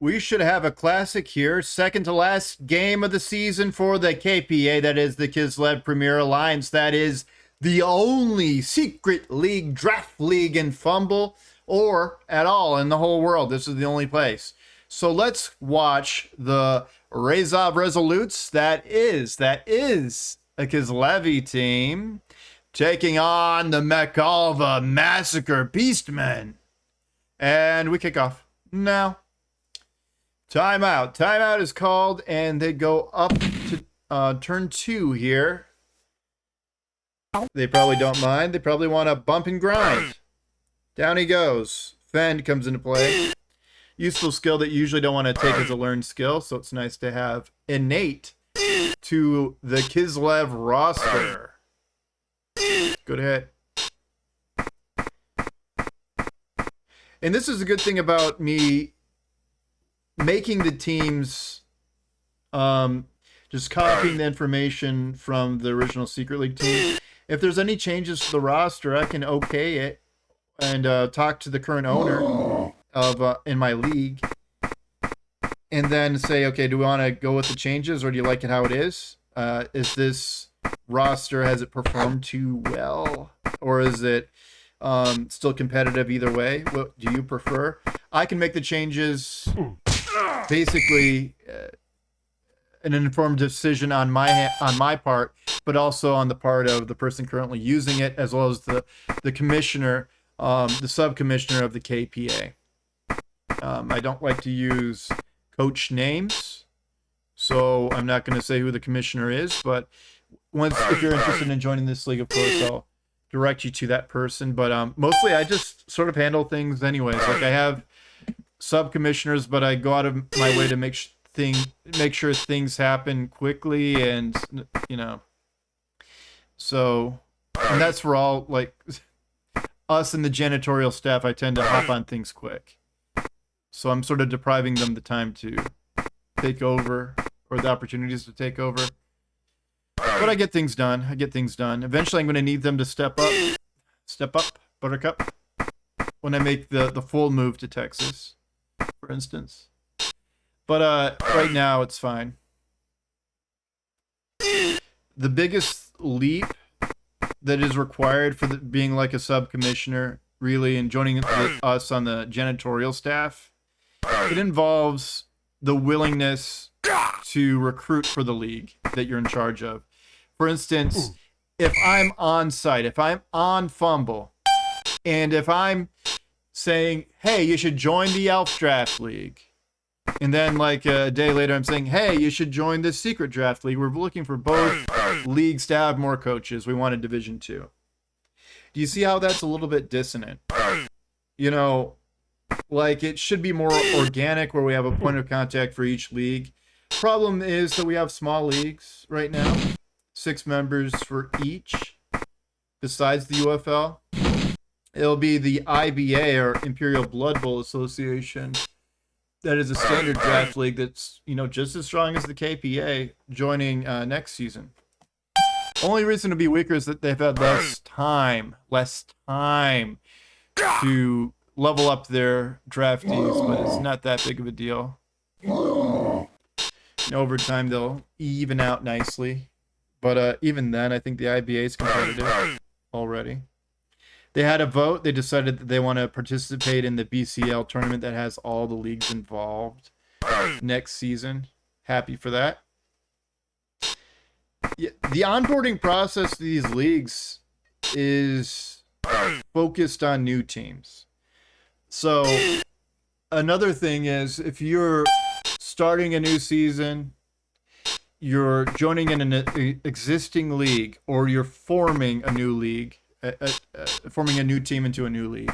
We should have a classic here. Second to last game of the season for the KPA. That is the Kislev Premier Alliance. That is the only secret league, draft league in Fumble or at all in the whole world. This is the only place. So let's watch the Rezov Resolutes. That is a Kislev team taking on the Mikalva Massacre Beastmen. And we kick off now. Timeout. Timeout is called, and they go up to turn 2 here. They probably don't mind. They probably want to bump and grind. Down he goes. Fend comes into play. Useful skill that you usually don't want to take as a learned skill, so it's nice to have innate to the Kislev roster. Good hit. And this is a good thing about me making the teams, just copying the information from the original Secret League team. If there's any changes to the roster, I can okay it and talk to the current owner of in my league, and then say, okay, do we want to go with the changes, or do you like it how it is? Is this roster, has it performed too well, or is it still competitive either way? What do you prefer? I can make the changes basically an informed decision on my part, but also on the part of the person currently using it, as well as the commissioner, the sub-commissioner of the KPA. I don't like to use coach names, so I'm not going to say who the commissioner is, but if you're interested in joining this league, of course, I'll direct you to that person. But mostly I just sort of handle things anyways. Like, I have sub-commissioners, but I go out of my way to make sure things happen quickly, and so, and that's for all, like, us and the janitorial staff. I tend to hop on things quick, so I'm sort of depriving them the time to take over, or the opportunities to take over. But I get things done. Eventually I'm going to need them to step up, Buttercup, when I make the full move to Texas, for instance. But right now it's fine. The biggest leap that is required for being like a sub-commissioner, really, and joining us on the janitorial staff, it involves the willingness to recruit for the league that you're in charge of. For instance, if I'm on site, if I'm on Fumble, and if I'm saying, hey, you should join the Elf Draft League, and then like a day later I'm saying, hey, you should join the Secret Draft League. We're looking for both leagues to have more coaches. We want a Division 2. Do you see how that's a little bit dissonant? Like, it should be more organic, where we have a point of contact for each league. Problem is that we have small leagues right now. 6 members for each, besides the UFL. It'll be the IBA, or Imperial Blood Bowl Association. That is a standard draft league that's, just as strong as the KPA, joining next season. Only reason to be weaker is that they've had less time to level up their draftees, but it's not that big of a deal. Over time, they'll even out nicely. But even then, I think the IBA is competitive already. They had a vote. They decided that they want to participate in the BCL tournament that has all the leagues involved next season. Happy for that. Yeah, the onboarding process to these leagues is focused on new teams. So another thing is, if you're starting a new season, you're joining in an existing league, or you're forming a new league, forming a new team into a new league,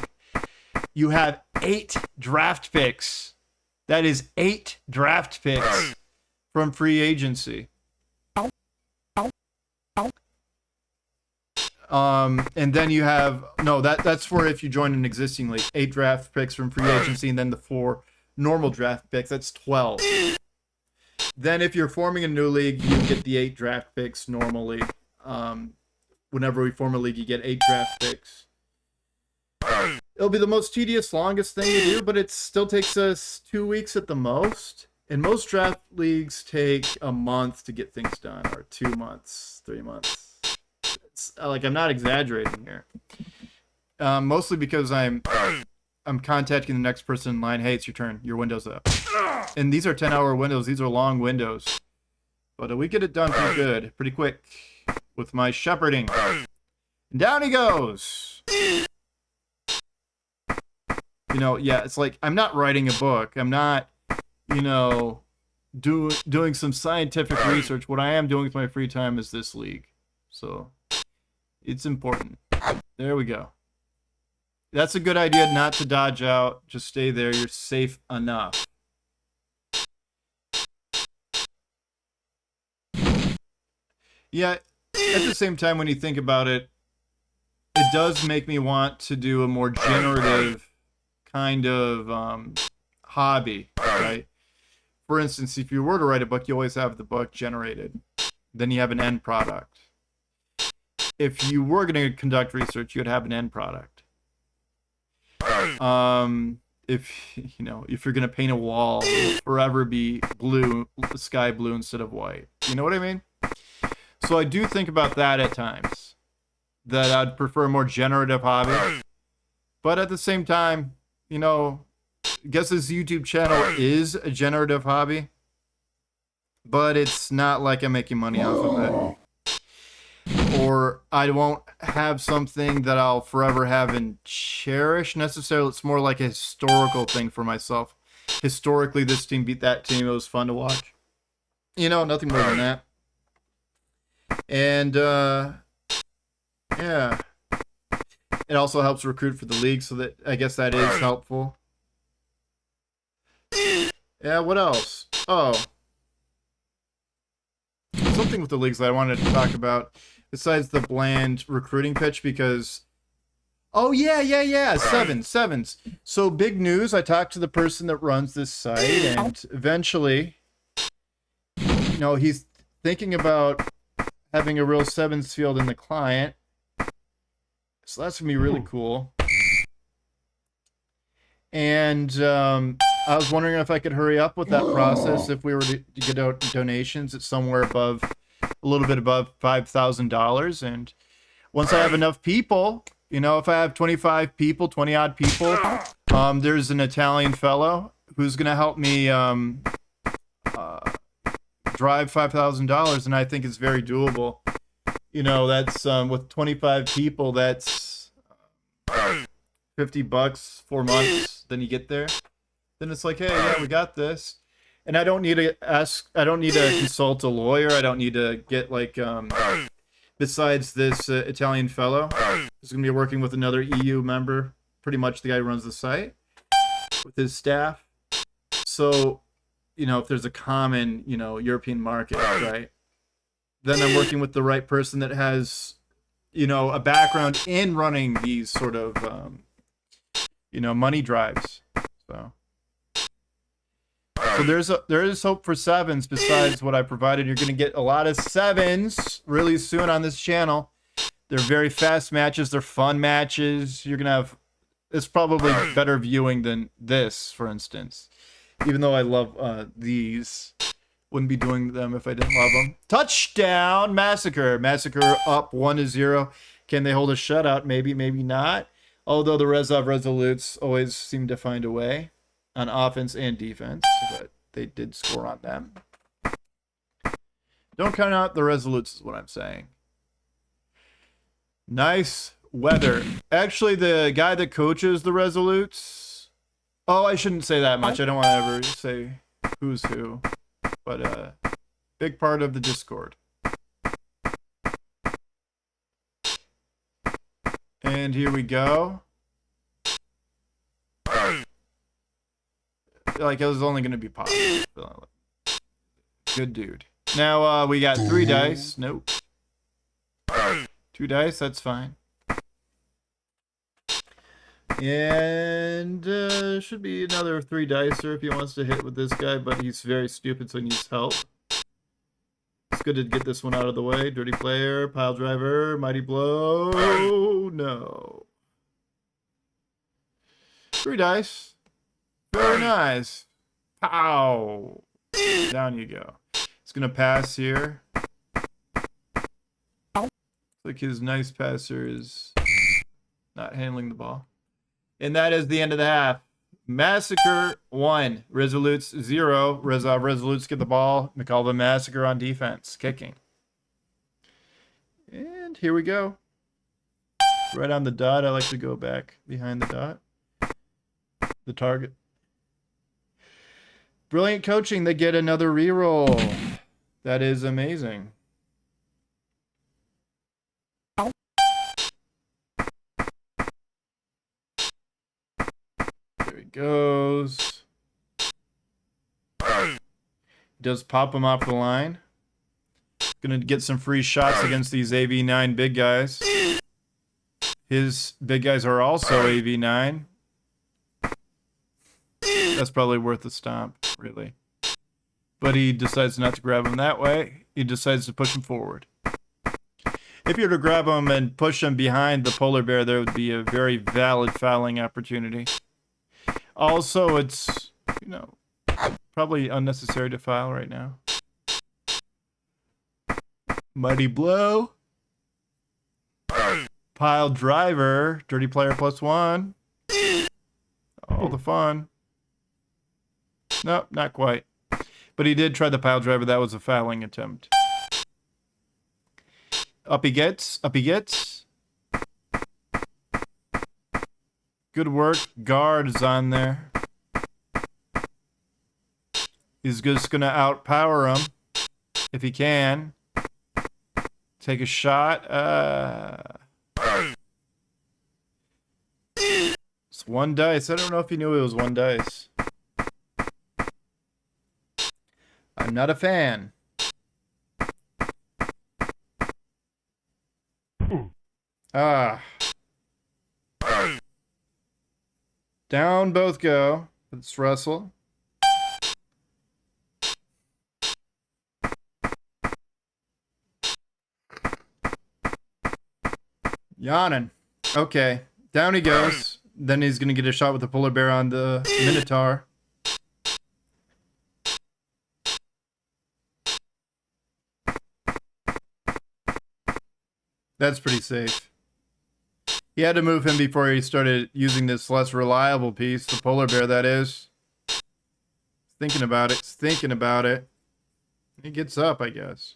you have 8 draft picks. That is 8 draft picks from free agency. And then you have, that's for if you join an existing league. 8 draft picks from free agency, and then the 4 normal draft picks. That's 12. Then if you're forming a new league, you get the 8 draft picks normally. Whenever we form a league, you get 8 draft picks. It'll be the most tedious, longest thing to do, but it still takes us 2 weeks at the most. And most draft leagues take a month to get things done, or 2 months, 3 months. It's, like, I'm not exaggerating here. Mostly because I'm contacting the next person in line. Hey, it's your turn. Your window's up. And these are 10-hour windows. These are long windows. But we get it done pretty good, pretty quick, with my shepherding. And down he goes. You know, yeah, it's like, I'm not writing a book. I'm not, you know, doing some scientific research. What I am doing with my free time is this league. So, it's important. There we go. That's a good idea, not to dodge out. Just stay there. You're safe enough. Yeah, at the same time, when you think about it, it does make me want to do a more generative kind of hobby, right? For instance, if you were to write a book, you always have the book generated. Then you have an end product. If you were going to conduct research, you'd have an end product. If you're going to paint a wall, it'll forever be blue, sky blue instead of white. You know what I mean? So I do think about that at times, that I'd prefer a more generative hobby. But at the same time, you know, I guess this YouTube channel is a generative hobby, but it's not like I'm making money off of it. Or I won't have something that I'll forever have and cherish necessarily. It's more like a historical thing for myself. Historically, this team beat that team. It was fun to watch. You know, nothing more than that. And, yeah. It also helps recruit for the league, so that I guess that is helpful. Yeah, what else? Oh. Something with the leagues that I wanted to talk about, besides the bland recruiting pitch, because... Oh, yeah. Sevens. So, big news. I talked to the person that runs this site, and eventually, you know, he's thinking about having a real sevens field in the client. So that's going to be really cool. And I was wondering if I could hurry up with that process if we were to get out donations. It's somewhere above, a little bit above $5,000. And once I have enough people, you know, if I have 25 people, 20 odd people, there's an Italian fellow who's going to help me drive $5,000. And I think it's very doable. You know, that's with 25 people, that's $50, 4 months. Then you get there. Then it's like, hey, yeah, we got this. And I don't need to consult a lawyer. I don't need to get like, besides this Italian fellow, who's going to be working with another EU member, pretty much the guy who runs the site, with his staff. So, you know, if there's a common, you know, European market, right? Then I'm working with the right person that has, you know, a background in running these sort of, you know, money drives. So there is hope for sevens besides what I provided. You're going to get a lot of sevens really soon on this channel. They're very fast matches. They're fun matches. You're going to have, it's probably better viewing than this, for instance. Even though I love these. Wouldn't be doing them if I didn't love them. Touchdown, Massacre. Massacre up 1-0. Can they hold a shutout? Maybe, maybe not. Although the Rezov Resolutes always seem to find a way on offense and defense. But they did score on them. Don't count out the Resolutes is what I'm saying. Nice weather. Actually, the guy that coaches the Resolutes... Oh, I shouldn't say that much. I don't want to ever say who's who. But big part of the Discord. And here we go. Like, it was only going to be positive. Good dude. Now, we got 3 dice. Nope. 2 dice, that's fine. And should be another 3 dicer if he wants to hit with this guy, but he's very stupid, so he needs help. It's good to get this one out of the way. Dirty player, pile driver, mighty blow. No. 3 dice. Very nice. Pow. Down you go. It's going to pass here. Looks like his nice passer is not handling the ball. And that is the end of the half. Massacre 1. Resolutes 0. Rezov Resolutes get the ball. Mikalva Massacre on defense. Kicking. And here we go. Right on the dot. I like to go back behind the dot. The target. Brilliant coaching. They get another reroll. That is amazing. There he goes. Does pop him off the line. Gonna get some free shots against these AV9 big guys. His big guys are also AV9. That's probably worth a stomp, really. But he decides not to grab him that way. He decides to push him forward. If you were to grab him and push him behind the polar bear, there would be a very valid fouling opportunity. Also, it's, you know, probably unnecessary to foul right now. Mighty blow. Pile driver. Dirty player +1. All the fun. Nope, not quite. But he did try the pile driver. That was a fouling attempt. Up he gets. Up he gets. Good work. Guards on there. He's just going to outpower him. If he can. Take a shot. It's 1 dice. I don't know if he knew it was 1 dice. I'm not a fan. Down both go. Let's wrestle. Yawning. Okay. Down he goes. Then he's going to get a shot with the polar bear on the Minotaur. That's pretty safe. He had to move him before he started using this less reliable piece, the polar bear, that is. Thinking about it. Thinking about it. He gets up, I guess.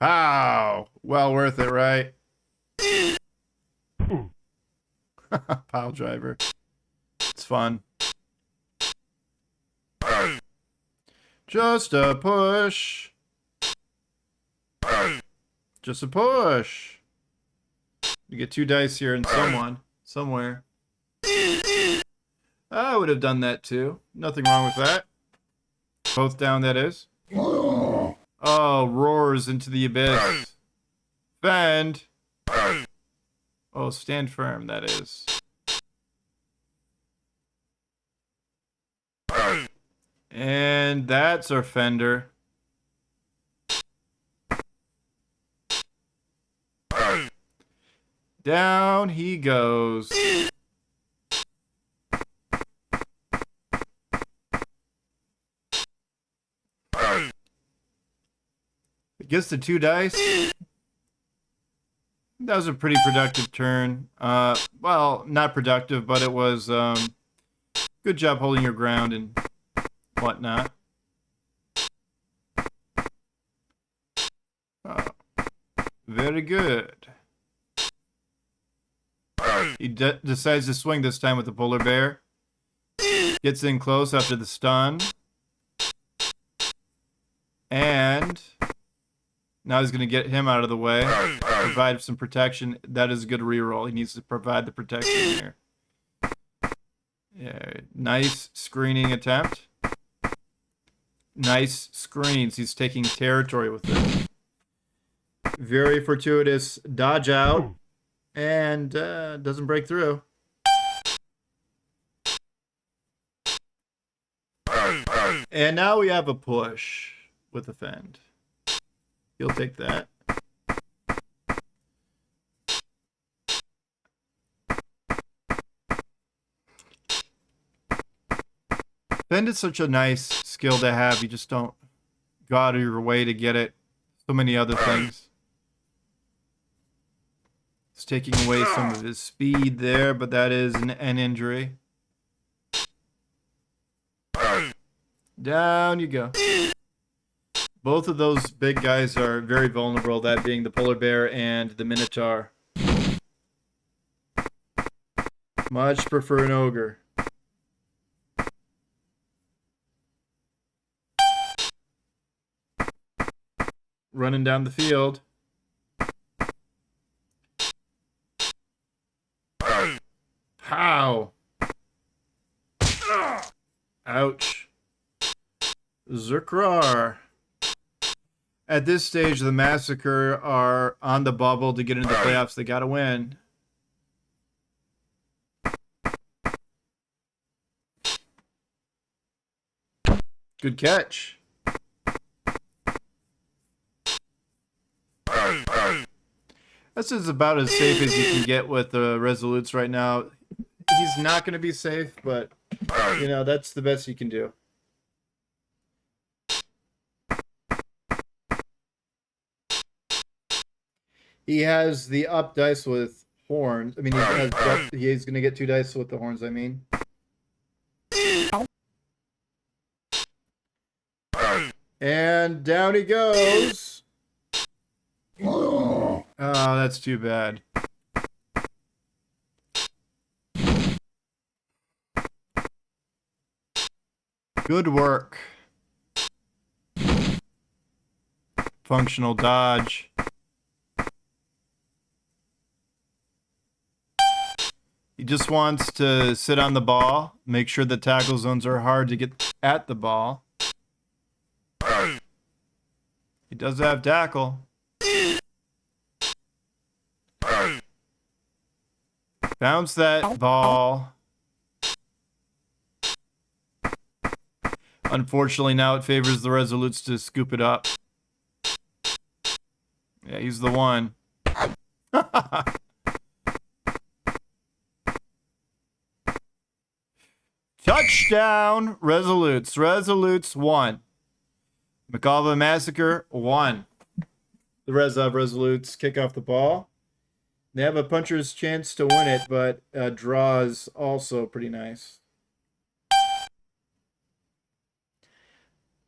Pow! Well worth it, right? Pile driver. It's fun. Just a push. Just a push. You get 2 dice here and somewhere. I would have done that too. Nothing wrong with that. Both down, that is. Oh, roars into the abyss. Fend. Oh, stand firm, that is. And that's our fender. Down he goes. It gets the 2 dice. That was a pretty productive turn. Well, not productive, but it was good job holding your ground and whatnot. Very good. He decides to swing this time with the polar bear. Gets in close after the stun. And now he's going to get him out of the way. Provide some protection. That is a good reroll. He needs to provide the protection here. Yeah, nice screening attempt. Nice screens. He's taking territory with this. Very fortuitous dodge out. And doesn't break through. And now we have a push with a fend. He'll take that. Bend is such a nice skill to have. You just don't go out of your way to get it. So many other things. It's taking away some of his speed there, but that is an injury. Down you go. Both of those big guys are very vulnerable, that being the polar bear and the minotaur. Much prefer an ogre. Running down the field. Pow! Ouch. Zerkrar. At this stage, the Massacre are on the bubble to get into the playoffs. They gotta win. Good catch. This is about as safe as you can get with the Resolutes right now. He's not going to be safe, but, you know, that's the best you can do. He has the up dice with horns. I mean, he's going to get 2 dice with the horns, I mean. And down he goes. Oh, that's too bad. Good work. Functional dodge. He just wants to sit on the ball, make sure the tackle zones are hard to get at the ball. He does have tackle. Bounce that ball. Unfortunately, now it favors the Resolutes to scoop it up. Yeah, he's the one. Touchdown, Resolutes. Resolutes won. Mikalva Massacre won. The Rezov Resolutes kick off the ball. They have a puncher's chance to win it, but draw is also pretty nice.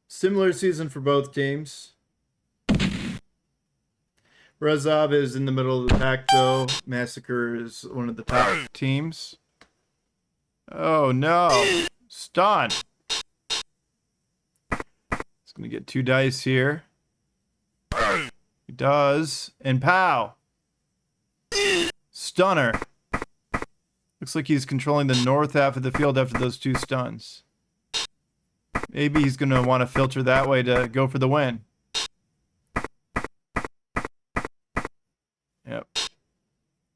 Similar season for both teams. Rezov is in the middle of the pack, though. Massacre is one of the top teams. Oh, no. Stun. He's going to get 2 dice here. He does. And pow. Stunner. Looks like he's controlling the north half of the field after those 2 stuns. Maybe he's going to want to filter that way to go for the win. Yep.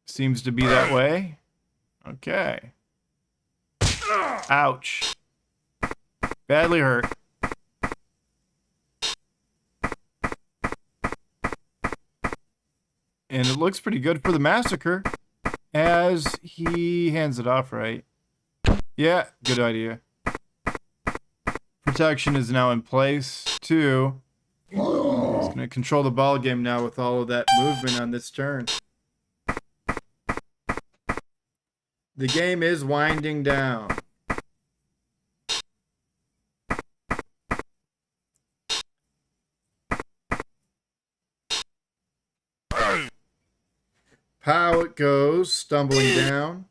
Seems to be that way. Okay. Ouch. Badly hurt. And it looks pretty good for the Massacre as he hands it off right. Yeah, good idea. Protection is now in place, too. He's going to control the ball game now with all of that movement on this turn. The game is winding down. Pow it goes, stumbling down.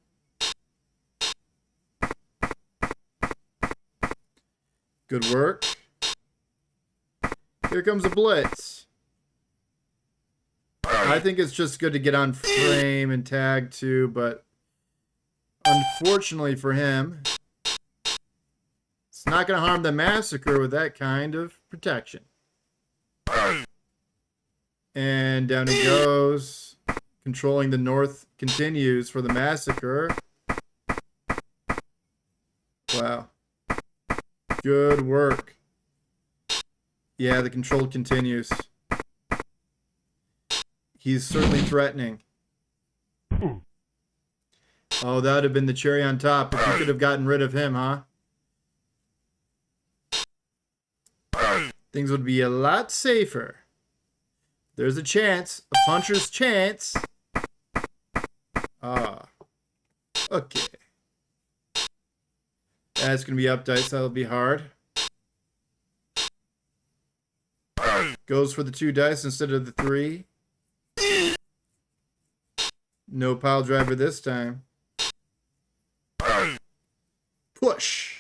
Good work. Here comes a blitz. I think it's just good to get on frame and tag too, but unfortunately for him, it's not going to harm the Massacre with that kind of protection. And down he goes. Controlling the north continues for the Massacre. Wow. Good work. Yeah, the control continues. He's certainly threatening. Oh, that would have been the cherry on top if you could have gotten rid of him, huh? things would be a lot safer. There's a chance, a puncher's chance. Ah, okay. That's going to be up dice. That'll be hard. Goes for the 2 dice instead of the 3. No pile driver this time. Push.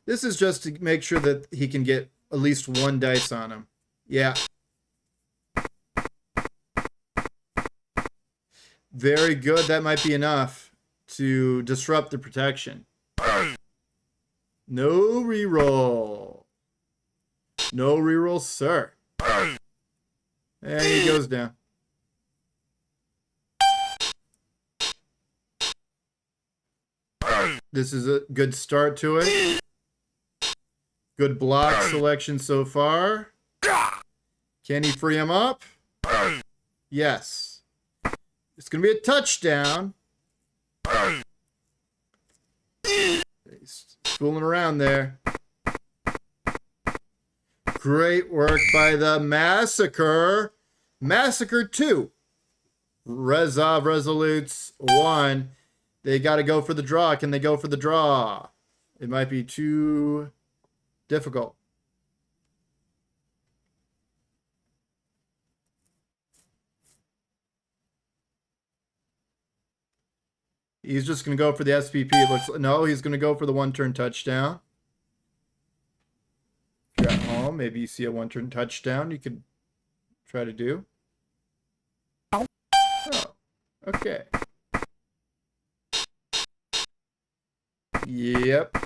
This is just to make sure that he can get at least 1 dice on him. Yeah. Very good. That might be enough to disrupt the protection. No reroll. No reroll, sir. And he goes down. This is a good start to it. Good block selection so far. Can he free him up? Yes. It's going to be a touchdown. He's fooling around there. Great work by the Massacre. Massacre 2. Rezov Resolutes 1. They got to go for the draw. Can they go for the draw? It might be too difficult. He's just going to go for the SPP. It looks no, he's going to go for the 1-turn touchdown. If you're at home, maybe you see a 1-turn touchdown you could try to do. Oh, okay. Yep.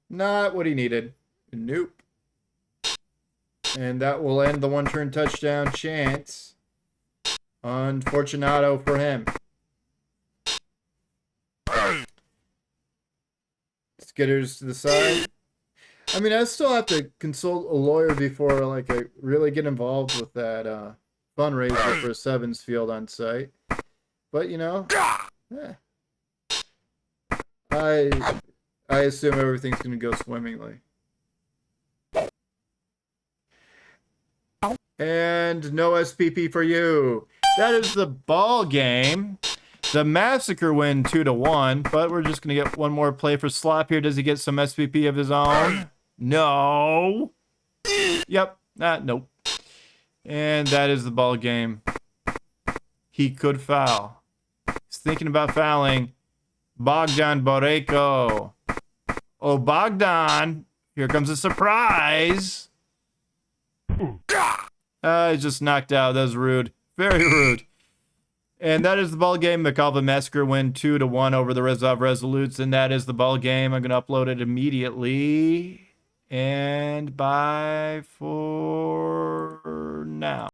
Not what he needed. Nope. And that will end the 1-turn touchdown chance. Unfortunato for him. Skitters to the side. I mean, I still have to consult a lawyer before like I really get involved with that fundraiser for a sevens field on site. But you know, I assume everything's gonna go swimmingly. And no SPP for you. That is the ball game. The Massacre win 2-1, but we're just gonna get one more play for Slop here. Does he get some SPP of his own? No. Yep. Nope. And that is the ball game. He could foul. He's thinking about fouling. Bogdan Boreko. Oh, Bogdan. Here comes a surprise. He's just knocked out. That was rude. Very rude. And that is the ball game. Mikalva Massacre win 2-1 over the Rezov Resolutes. And that is the ball game. I'm going to upload it immediately. And bye for now.